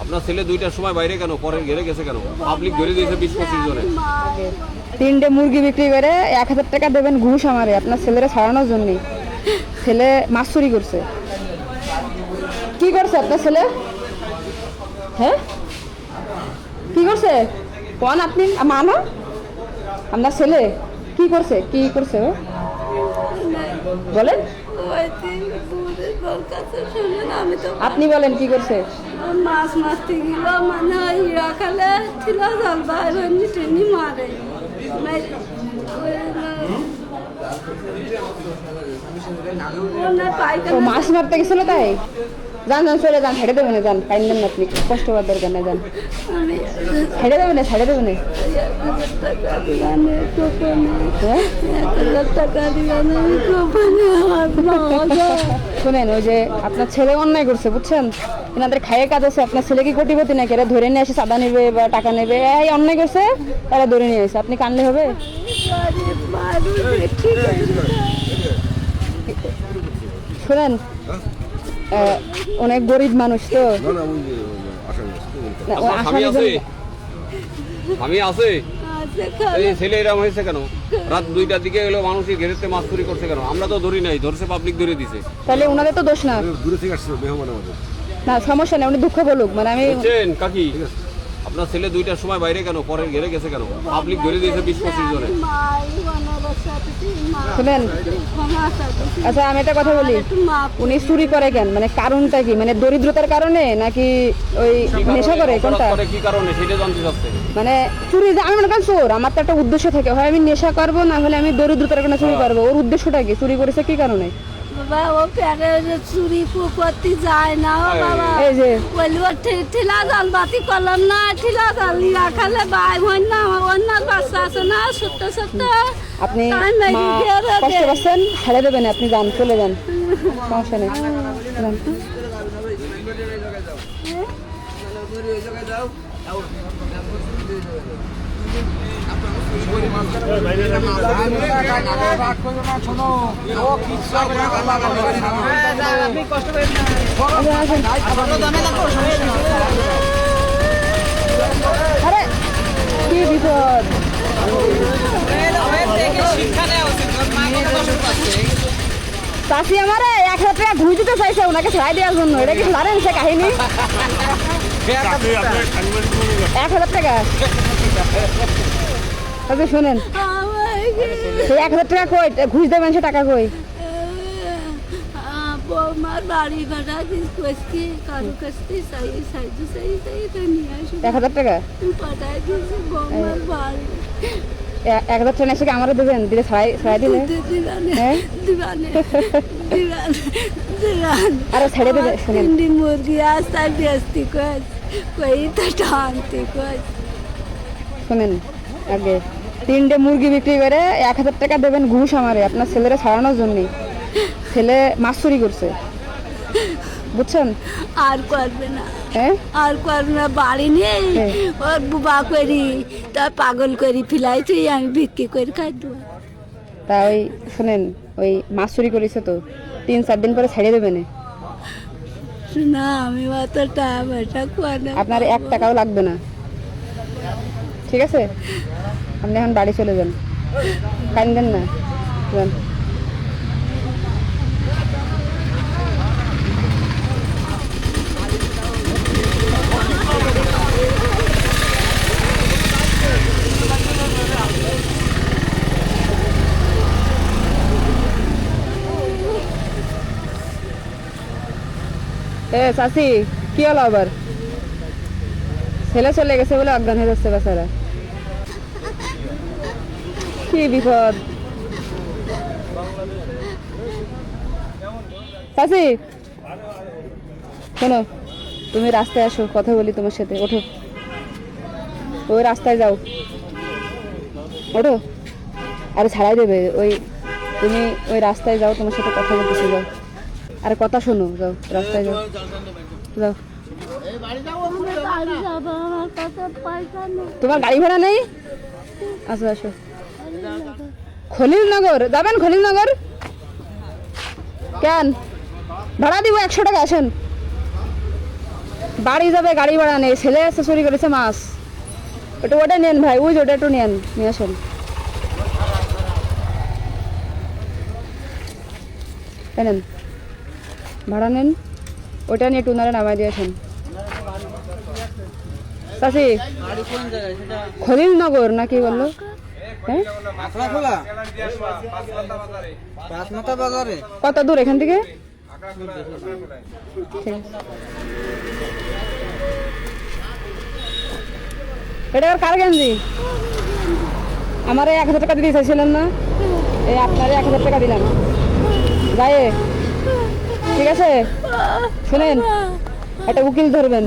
আপনার ছেলে 2টার সময় বাইরে কেন, পরে ঘেরে গেছে কেন? পাবলিক ধরে দিয়েছে 20-25 জনে। 3টে মুরগি বিক্রি করে 1000 টাকা দেবেন ঘুষ আমারে আপনার ছেলেরা ছাড়ানোর জন্য। ছেলে মাছ চুরি করছে। কি করছে আপনার ছেলে? হ্যাঁ কি করছে কোন আপনি মানো? আপনার ছেলে কি করছে, কি করছে ও বলেন? আপনি বলেন কি করছে? মাছ মারতে গেল মানে ইয়া খালে ছিল জল বাইরে টেনে মারে ও মাছ মারতে গেছিল তাই? যান যান চলে যান, ছেড়ে দেবেন, যান কাইন্দেন না আপনি, কষ্ট করার দরকার নেই, যান ছেড়ে দেবেন, ছেড়ে দেবেন। শোনেন, ওই যে আপনার ছেলে অন্যায় করছে বুঝছেন, এনাদের খাইয়ে কাজ আছে। আপনার ছেলে কি কোটিপতি নাকি? এরা ধরে নিয়ে এসে চাঁদা নেবে বা টাকা নেবে, এই অন্যায় করছে তারা ধরে নিয়ে এসে, আপনি কানলে হবে? শোনেন, অনেক গরিব মানুষ তো। আমি আছে এই ছেলে এরকম হয়েছে কেন? রাত 2টার দিকে এলো, মানুষের ঘেরেতে মাছ চুরি করছে কেন? আমরা তো ধরি নাই, ধরছে পাবলিক ধরে দিছে। তাহলে ওনাদের তো দোষ না। দূরে থেকে আসছে মেহমান আমাদের। না সমস্যা নেই, উনি দুঃখ বলুক, মানে আমি বুঝছেন কাকি? আপনার ছেলে 2টার সময় বাইরে কেন, পরে ঘেরে গেছে কেন? পাবলিক ধরে দিয়েছে 20-25 জনে। শুনেন, আচ্ছা আমি একটা কথা বলি, উনি চুরি করে কেন, মানে কারণটা কি? মানে দরিদ্রতার কারণে নাকি ওই নেশা করে? কোনটা কি কারণে সেটা জানতে চাচ্ছে। মানে চুরি যে আমি মনে করেন চোর, আমার তো একটা উদ্দেশ্য থাকে, হয় আমি নেশা করবো না হলে আমি দরিদ্রতার কারণে চুরি করবো। ওর উদ্দেশ্যটা কি? চুরি করেছে কি কারণে? বাবা ও প্যারে চুরি করতে যায় না ও বাবা, এই যে বলি ও ঠিলা জাল বাতি করলাম না, ঠিলা জাল ইয়া খালে বাই হয় না, অন্য বাচ্চা আছে না ছোট্ট ছোট্ট। আপনি কষ্ট পাচ্ছেন, ছেড়ে দেবেন, আপনি যান, চলে যান, সমস্যা নেই। আরে কি বিপদ! চাষি আমারে 1000 টাকা ঘুষ দিতে চাইছে ওনাকে ছাড়াই দেওয়ার জন্য। এটা কি জানেন সে কাহিনী? 1000 টাকা। তবে শোনেন, সেই 1000 টাকা কই ঘুষ দেবেন, সে টাকা কই? বৌমার বাড়ি ভাড়া কিস্তি কারো কিস্তি চাই সাইজু চাই চাই নিয়ে আসি 1000 টাকা পাঠাই দিয়েছি বৌমার বাড়ি। 1000 টাকা এসে আমারও দেবেন, দিলে ছাড়াই দিলে হ্যাঁ আরো ছেড়ে দেবে। শোনেন, মুরগি আসতে বেস্তি কই তো টানতে কই। শোনেন, আগে 3টে মুরগি বিক্রি করে 1000 টাকা দেবেন ঘুষ আমারে আপনার ছেলেরা ছাড়ানোর জন্য। ছেলে মাছ চুরি করছে বুঝছেন? আর করবে না, হ্যাঁ আর করবে না, বাড়ি নেই ওর বুবা করি তা পাগল করি ফিলাই তুই আমি বিক্রি করে খাই দেবো। তা ওই শোনেন, ওই মাছ চুরি করেছে তো 3-4 দিন পরে ছেড়ে দেবে না। না আমি অত টাকা পয়সা করে আপনার 1 টাকাও লাগবে না, ঠিক আছে? আপনি এখন বাড়ি চলে যান, কান্দেন না, যান। এ চাচি, কি হলো আবার? ছেলে চলে গেছে বলে অজ্ঞান হয়ে যাচ্ছে বেচারা, কি বিপদ! চাচি শোনো, তুমি রাস্তায় আসো, কথা বলি তোমার সাথে। ওঠো, ওই রাস্তায় যাও, ওঠো। আরে ছাড়াই দেবে, ওই তুমি ওই রাস্তায় যাও, তোমার সাথে কথা বলতেছি, যাও। আরে কথা শোনো, যাও রাস্তায় যাও, যাও। তোমার গাড়ি ভাড়া নেই? আসো আসো, খলিলনগর যাবেন? খলিলনগর কেন? ভাড়া দিব 100 টাকা, আসেন। বাড়ি যাবে, গাড়ি ভাড়া নেই, ছেলে এসে চুরি করেছে মাছ। ওটা নেন ভাই, ওই যে ওটা একটু নেন, নিয়ে আসেন। নেন, ভাড়া নেন, ওটা নিয়ে টুনারে নামাই দিয়েছেন। চাচি, খলিলনগর না কি বললো? হ্যাঁ, কত দূর এখান থেকে? ঠিক আছে। এটা আর কার গেঞ্জি? আমার 1000 টাকা দিতে চাইছিলেন না? এই আপনার 1000 টাকা দিলাম, যাই। ঠিক আছে, শুনেন, একটা উকিল ধরবেন,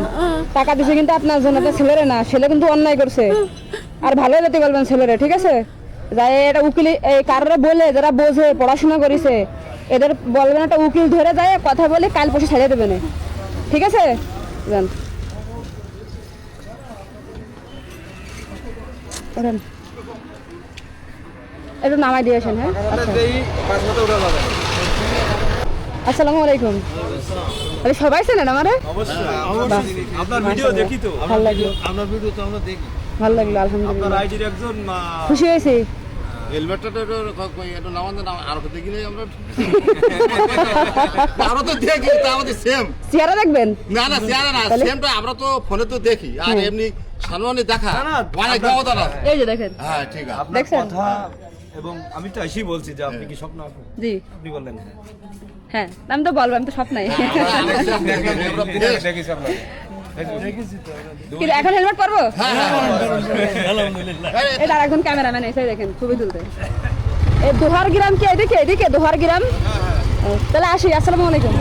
টাকা দিছে কিন্তু আপনার জন্য, আপনার ছেলেরে না। ছেলে কিন্তু অন্যায় করছে, আর ভালো যেতে বলবেন ছেলেরে। ঠিক আছে, যাই একটা উকিল, এই কারোর বলে যারা বোঝে, পড়াশোনা করেছে, এদের বলবেন একটা উকিল ধরে যায়, কথা বলে কাল পরশু ছাড়িয়ে দেবেন। ঠিক আছে, যান। ওঠেন, একটু নামাই দিয়েছেন। হ্যাঁ, আসসালামু আলাইকুম। আরে সবাই চেনেন আমারে? আপনার ভিডিও দেখি তো, ভালো লাগলো, আপনার ভিডিও তো আমরা দেখি। ভালো লাগলো, আপনার আলহামদুলিল্লাহ, আইডির একজন খুশি হয়েছি। হেলমেটটা একটু নামাতে না, আরো তো দেখিলে আমরা আরো তো দেখি, তা আমাদের সেম। চেহারা দেখবেন? না না, চেহারা না, সেমটা আমরা তো ফোনে তো দেখি, আর এমনি সামনে দেখা মানে ক্ষমতা না। এই যে দেখেন, হ্যাঁ ঠিক আছে। আপনার দেখছেন? কথা, এবং আমি তো এসেই বলছি যে আপনি কি স্বপ্ন আপু? জি আপনি বললেন হ্যাঁ, আমি তো বলবো, আমি তো সব নাই। দেখেছি আপনাকে, দেখেছি তো। কিন্তু এখন হেলমেট পরবো? আলহামদুলিল্লাহ। এটা একজন ক্যামেরাম্যান এসে দেখেন, ছবি তুলতে। এই দোহার গ্রাম কি এদিকে? এদিকে দোহার গ্রাম। তাহলে আসি, আসসালামু আলাইকুম।